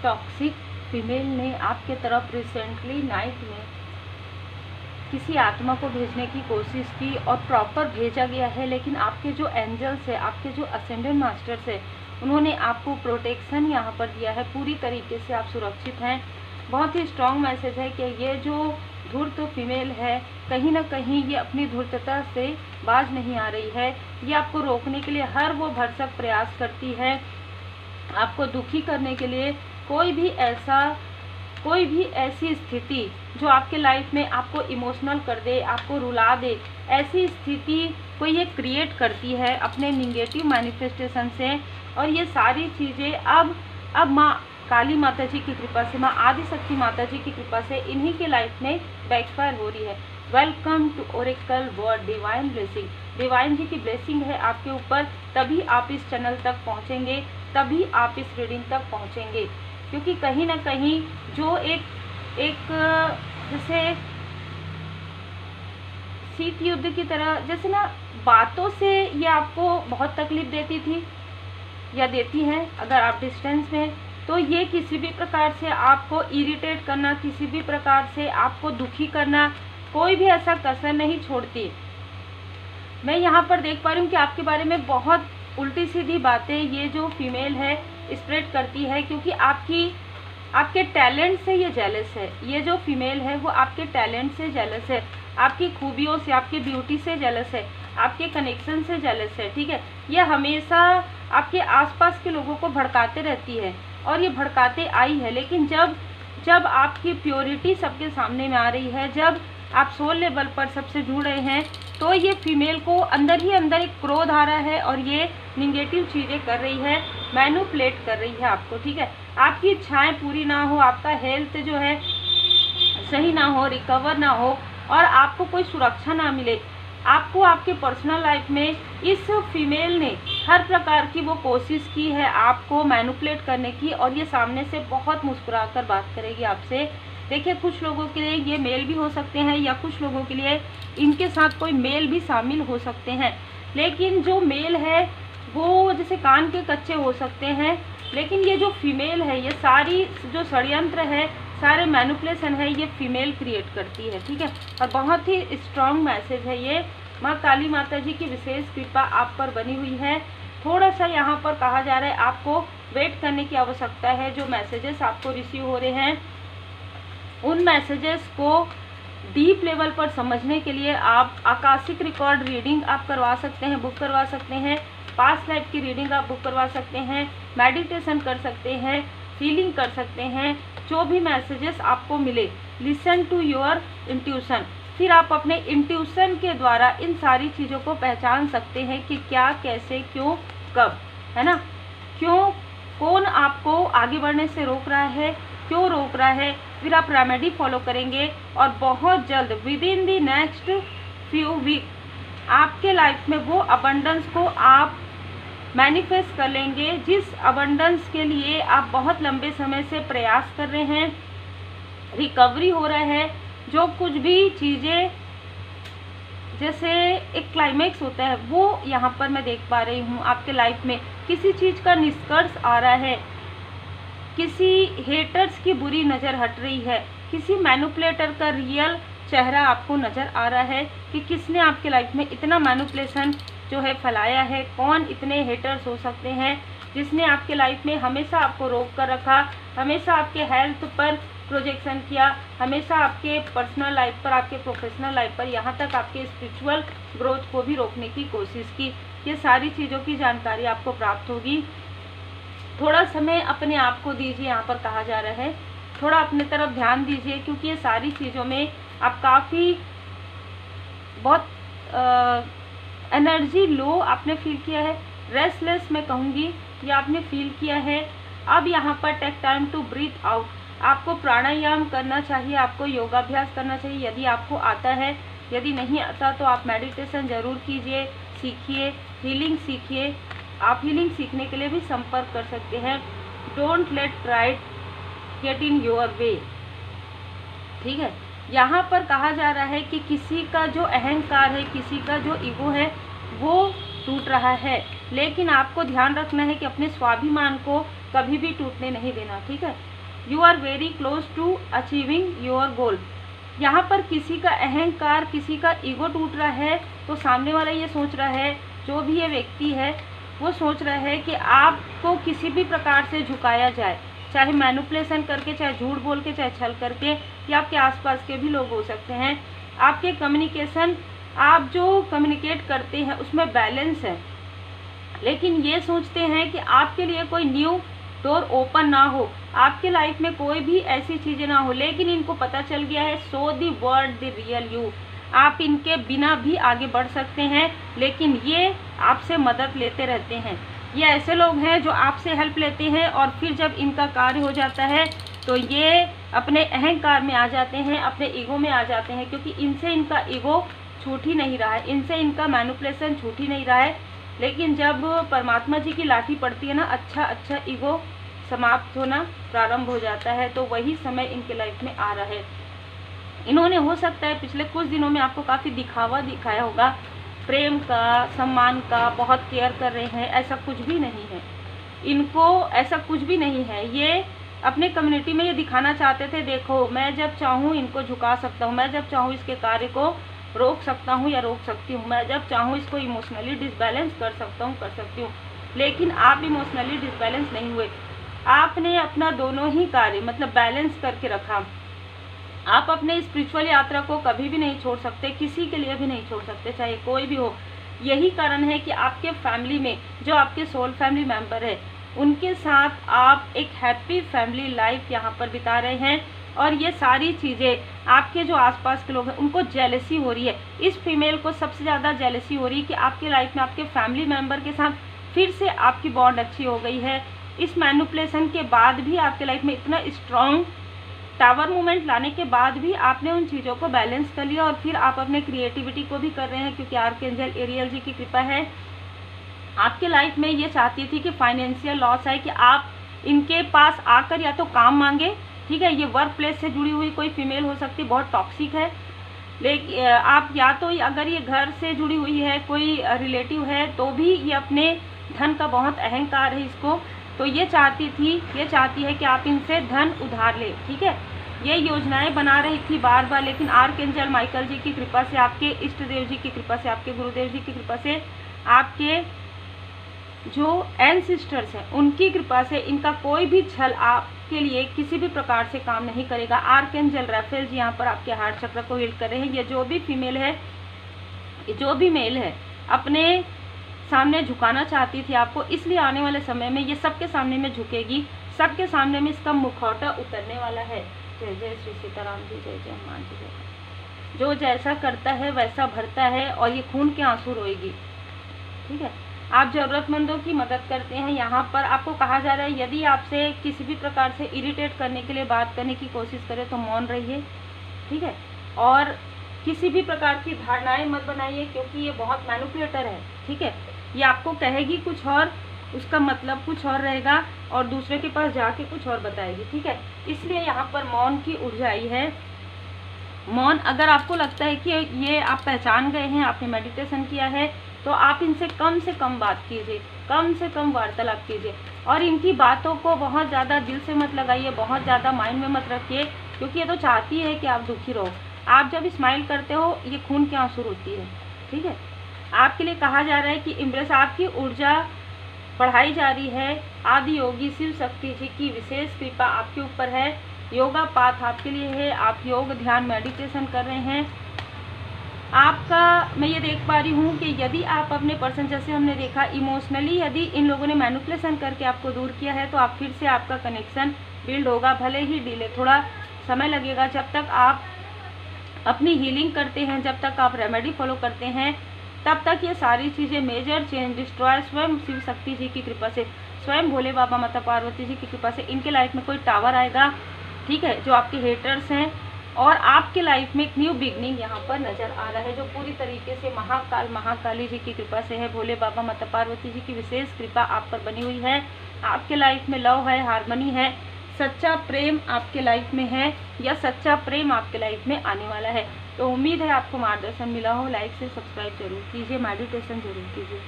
Toxic female ने आपके तरफ रिसेंटली नाइट में किसी आत्मा को भेजने की कोशिश की और प्रॉपर भेजा गया है, लेकिन आपके जो एंजल्स है, आपके जो असेंडेंट मास्टर्स है, उन्होंने आपको प्रोटेक्शन यहाँ पर दिया है। पूरी तरीके से आप सुरक्षित हैं। बहुत ही स्ट्रॉन्ग मैसेज है कि ये जो धूर्त फीमेल है, कहीं ना कहीं ये अपनी धूर्तता से बाज नहीं आ रही है। ये आपको रोकने के लिए हर वो भरसक प्रयास करती है, आपको दुखी करने के लिए। कोई भी ऐसी स्थिति जो आपके लाइफ में आपको इमोशनल कर दे, आपको रुला दे, ऐसी स्थिति को ये क्रिएट करती है अपने निगेटिव मैनिफेस्टेशन से। और ये सारी चीज़ें अब माँ काली माता जी की कृपा से, माँ आदिशक्ति माता जी की कृपा से इन्हीं के लाइफ में बैकफायर हो रही है। Welcome to Oracle word divine blessing. Divine ji की ब्लेसिंग है आपके ऊपर, तभी आप इस चैनल तक पहुँचेंगे, तभी आप इस रीडिंग तक पहुँचेंगे। क्योंकि कहीं ना कहीं जो एक जैसे शीत युद्ध की तरह, जैसे ना बातों से ये आपको बहुत तकलीफ देती थी या देती है अगर आप डिस्टेंस में, तो ये किसी भी प्रकार से आपको इरिटेट करना, किसी भी प्रकार से आपको दुखी करना, कोई भी ऐसा कसर नहीं छोड़ती। मैं यहाँ पर देख पा रही हूँ कि आपके बारे में बहुत उल्टी सीधी बातें ये जो फीमेल है स्प्रेड करती है, क्योंकि आपके टैलेंट से ये जेलस है। ये जो फीमेल है वो आपके टैलेंट से जेलस है, आपकी खूबियों से, आपके ब्यूटी से जेलस है, आपके कनेक्शन से जेलस है। ठीक है, ये हमेशा आपके आसपास के लोगों को भड़काते रहती है और ये भड़काते आई है। लेकिन जब आपकी प्योरिटी सबके सामने में आ रही है, जब आप सोल लेवल पर सबसे जुड़ रहे हैं, तो ये फीमेल को अंदर ही अंदर एक क्रोध आ रहा है और ये निगेटिव चीज़ें कर रही है, मैनिपुलेट कर रही है आपको। ठीक है, आपकी इच्छाएं पूरी ना हो, आपका हेल्थ जो है सही ना हो, रिकवर ना हो और आपको कोई सुरक्षा ना मिले। आपको आपके पर्सनल लाइफ में इस फीमेल ने हर प्रकार की वो कोशिश की है आपको मैनिपुलेट करने की, और ये सामने से बहुत मुस्कुराकर बात करेगी आपसे। देखिए, कुछ लोगों के लिए ये मेल भी हो सकते हैं या कुछ लोगों के लिए इनके साथ कोई मेल भी शामिल हो सकते हैं। लेकिन जो मेल है वो जैसे कान के कच्चे हो सकते हैं, लेकिन ये जो फीमेल है, ये सारी जो षड्यंत्र है, सारे मैनिपुलेशन है, ये फीमेल क्रिएट करती है। ठीक है, और बहुत ही स्ट्रॉन्ग मैसेज है ये। माँ काली माता जी की विशेष कृपा आप पर बनी हुई है। थोड़ा सा यहाँ पर कहा जा रहा है आपको वेट करने की आवश्यकता है। जो मैसेजेस आपको रिसीव हो रहे हैं, उन मैसेजेस को डीप लेवल पर समझने के लिए आप आकाशिक रिकॉर्ड रीडिंग आप करवा सकते हैं, बुक करवा सकते हैं। पास्ट लाइफ की रीडिंग आप बुक करवा सकते हैं, मेडिटेशन कर सकते हैं, फीलिंग कर सकते हैं। जो भी मैसेजेस आपको मिले, लिसन टू योर इंट्यूशन। फिर आप अपने इंट्यूशन के द्वारा इन सारी चीज़ों को पहचान सकते हैं कि क्या, कैसे, क्यों, कब, है ना। क्यों, कौन आपको आगे बढ़ने से रोक रहा है, क्यों रोक रहा है। फिर आप रेमेडी फॉलो करेंगे और बहुत जल्द within the next few week आपके लाइफ में वो अबंडेंस को आप मैनिफेस्ट कर लेंगे, जिस अबंडेंस के लिए आप बहुत लंबे समय से प्रयास कर रहे हैं। रिकवरी हो रहा है, जो कुछ भी चीज़ें जैसे एक क्लाइमेक्स होता है, वो यहाँ पर मैं देख पा रही हूँ आपके लाइफ में। किसी चीज़ का निष्कर्ष आ रहा है, किसी हेटर्स की बुरी नज़र हट रही है, किसी मैनिपुलेटर का रियल चेहरा आपको नज़र आ रहा है कि किसने आपके लाइफ में इतना मैनिपुलेशन जो है फैलाया है। कौन इतने हेटर्स हो सकते हैं जिसने आपके लाइफ में हमेशा आपको रोक कर रखा, हमेशा आपके हेल्थ पर प्रोजेक्शन किया, हमेशा आपके पर्सनल लाइफ पर, आपके प्रोफेशनल लाइफ पर, यहाँ तक आपके स्पिरिचुअल ग्रोथ को भी रोकने की कोशिश की। ये सारी चीज़ों की जानकारी आपको प्राप्त होगी। थोड़ा समय अपने आप को दीजिए, यहाँ पर कहा जा रहा है थोड़ा अपने तरफ ध्यान दीजिए, क्योंकि ये सारी चीज़ों में आप काफ़ी बहुत एनर्जी लो आपने फील किया है, रेस्टलेस मैं कहूँगी ये आपने फील किया है। अब यहाँ पर take time to breathe out. आपको प्राणायाम करना चाहिए, आपको योगाभ्यास करना चाहिए यदि आपको आता है। यदि नहीं आता तो आप मेडिटेशन ज़रूर कीजिए, सीखिए, हीलिंग सीखिए। आप हीलिंग सीखने के लिए भी संपर्क कर सकते हैं। Don't let pride get in your way. ठीक है, यहाँ पर कहा जा रहा है कि किसी का जो अहंकार है, किसी का जो ईगो है, वो टूट रहा है। लेकिन आपको ध्यान रखना है कि अपने स्वाभिमान को कभी भी टूटने नहीं देना, ठीक है। You are very close to achieving your goal. यहाँ पर किसी का अहंकार, किसी का ईगो टूट रहा है, तो सामने वाला ये सोच रहा है, जो भी ये व्यक्ति है वो सोच रहा है कि आपको किसी भी प्रकार से झुकाया जाए, चाहे मैनिपुलेशन करके, चाहे झूठ बोल के, चाहे छल करके, या आपके आसपास के भी लोग हो सकते हैं। आपके कम्युनिकेशन, आप जो कम्युनिकेट करते हैं उसमें बैलेंस है, लेकिन ये सोचते हैं कि आपके लिए कोई न्यू डोर ओपन ना हो, आपके लाइफ में कोई भी ऐसी चीज़ें ना हो। लेकिन इनको पता चल गया है, so the word the real you, आप इनके बिना भी आगे बढ़ सकते हैं, लेकिन ये आपसे मदद लेते रहते हैं। ये ऐसे लोग हैं जो आपसे हेल्प लेते हैं और फिर जब इनका कार्य हो जाता है तो ये अपने अहंकार में आ जाते हैं, अपने ईगो में आ जाते हैं, क्योंकि इनसे इनका ईगो छूट ही नहीं रहा है, इनसे इनका मैनिपुलेशन छूट ही नहीं रहा है। लेकिन जब परमात्मा जी की लाठी पड़ती है ना, अच्छा ईगो समाप्त होना प्रारंभ हो जाता है, तो वही समय इनके लाइफ में आ रहा है। इन्होंने हो सकता है पिछले कुछ दिनों में आपको काफ़ी दिखावा दिखाया होगा, प्रेम का, सम्मान का, बहुत केयर कर रहे हैं, ऐसा कुछ भी नहीं है। इनको ऐसा कुछ भी नहीं है। ये अपने कम्युनिटी में ये दिखाना चाहते थे, देखो मैं जब चाहूँ इनको झुका सकता हूँ, मैं जब चाहूँ इसके कार्य को रोक सकता हूँ या रोक सकती हूँ, मैं जब चाहूँ इसको इमोशनली डिसबैलेंस कर सकता हूँ, कर सकती हूँ। लेकिन आप इमोशनली डिसबैलेंस नहीं हुए, आपने अपना दोनों ही कार्य मतलब बैलेंस करके रखा। आप अपने स्पिरिचुअल यात्रा को कभी भी नहीं छोड़ सकते, किसी के लिए भी नहीं छोड़ सकते, चाहे कोई भी हो। यही कारण है कि आपके फैमिली में जो आपके सोल फैमिली मेंबर है, उनके साथ आप एक हैप्पी फैमिली लाइफ यहाँ पर बिता रहे हैं। और ये सारी चीज़ें आपके जो आसपास के लोग हैं उनको जेलसी हो रही है। इस फीमेल को सबसे ज़्यादा जेलसी हो रही है कि आपके लाइफ में आपके फैमिली मेंबर के साथ फिर से आपकी बॉन्ड अच्छी हो गई है। इस मैनिपुलेशन के बाद भी आपके लाइफ में इतना स्ट्रॉन्ग टावर मूवमेंट लाने के बाद भी आपने उन चीज़ों को बैलेंस कर लिया, और फिर आप अपने क्रिएटिविटी को भी कर रहे हैं, क्योंकि आर्कएंजल एरियल जी की कृपा है। आपके लाइफ में ये चाहती थी कि फाइनेंशियल लॉस है, कि आप इनके पास आकर या तो काम मांगे, ठीक है। ये वर्क प्लेस से जुड़ी हुई कोई फीमेल हो सकती है, बहुत टॉक्सिक है। लेकिन आप या तो अगर ये घर से जुड़ी हुई है, कोई रिलेटिव है, तो भी ये अपने धन का बहुत अहंकार है इसको, तो ये चाहती है कि आप इनसे धन उधार ले, ठीक है। ये योजनाएं बना रही थी बार बार, लेकिन आर्कएंजल माइकल जी की कृपा से, आपके इष्ट देव जी की कृपा से, आपके गुरुदेव जी की कृपा से, आपके जो एंसेस्टर्स हैं उनकी कृपा से इनका कोई भी छल आपके लिए किसी भी प्रकार से काम नहीं करेगा। आर्कएंजल राफेल जी यहाँ पर आपके हार्ट चक्र को हील कर रहे हैं। ये जो भी फीमेल है, जो भी मेल है, अपने सामने झुकाना चाहती थी आपको, इसलिए आने वाले समय में ये सबके सामने में झुकेगी, सबके सामने में इसका मुखौटा उतरने वाला है। जय जय श्री सीताराम जी, जय जय हनुमान जी, जय। जो जैसा करता है वैसा भरता है, और ये खून के आंसू रोएगी, ठीक है। आप ज़रूरतमंदों की मदद करते हैं। यहाँ पर आपको कहा जा रहा है, यदि आपसे किसी भी प्रकार से इरिटेट करने के लिए बात करने की कोशिश करे तो मौन रहिए, ठीक है। और किसी भी प्रकार की धारणाएं मत बनाइए, क्योंकि ये बहुत मैनिपुलेटर है, ठीक है। ये आपको कहेगी कुछ और, उसका मतलब कुछ और रहेगा, और दूसरे के पास जाके कुछ और बताएगी, ठीक है। इसलिए यहाँ पर मौन की ऊर्जा आई है। मौन, अगर आपको लगता है कि ये आप पहचान गए हैं, आपने मेडिटेशन किया है, तो आप इनसे कम बात कीजिए, कम से कम वार्तालाप कीजिए, और इनकी बातों को बहुत ज़्यादा दिल से मत लगाइए, बहुत ज़्यादा माइंड में मत रखिए, क्योंकि ये तो चाहती है कि आप दुखी रहो। आप जब स्माइल करते हो, ये खून के आंसू रोती है, ठीक है। आपके लिए कहा जा रहा है कि इम्प्रेस, आपकी ऊर्जा बढ़ाई जा रही है। आदि योगी शिव शक्ति जी की विशेष कृपा आपके ऊपर है। योगा पाथ आपके लिए है, आप योग ध्यान मेडिटेशन कर रहे हैं। आपका, मैं ये देख पा रही हूँ कि यदि आप अपने पर्सन, जैसे हमने देखा इमोशनली, यदि इन लोगों ने मैनिपुलेशन करके आपको दूर किया है, तो आप फिर से आपका कनेक्शन बिल्ड होगा, भले ही डिले, थोड़ा समय लगेगा। जब तक आप अपनी हीलिंग करते हैं, जब तक आप रेमेडी फॉलो करते हैं, तब तक ये सारी चीज़ें मेजर चेंज डिस्ट्रॉय स्वयं शिव शक्ति जी की कृपा से, स्वयं भोले बाबा माता पार्वती जी की कृपा से इनके लाइफ में कोई टावर आएगा, ठीक है, जो आपके हेटर्स हैं, और आपके लाइफ में एक न्यू बिगनिंग यहाँ पर नज़र आ रहा है, जो पूरी तरीके से महाकाल महाकाली जी की कृपा से है। भोले बाबा माता पार्वती जी की विशेष कृपा आप पर बनी हुई है। आपके लाइफ में लव है, हार्मनी है, सच्चा प्रेम आपके लाइफ में है, या सच्चा प्रेम आपके लाइफ में आने वाला है। तो उम्मीद है आपको मार्गदर्शन मिला हो। लाइक से सब्सक्राइब जरूर कीजिए, मेडिटेशन जरूर कीजिए।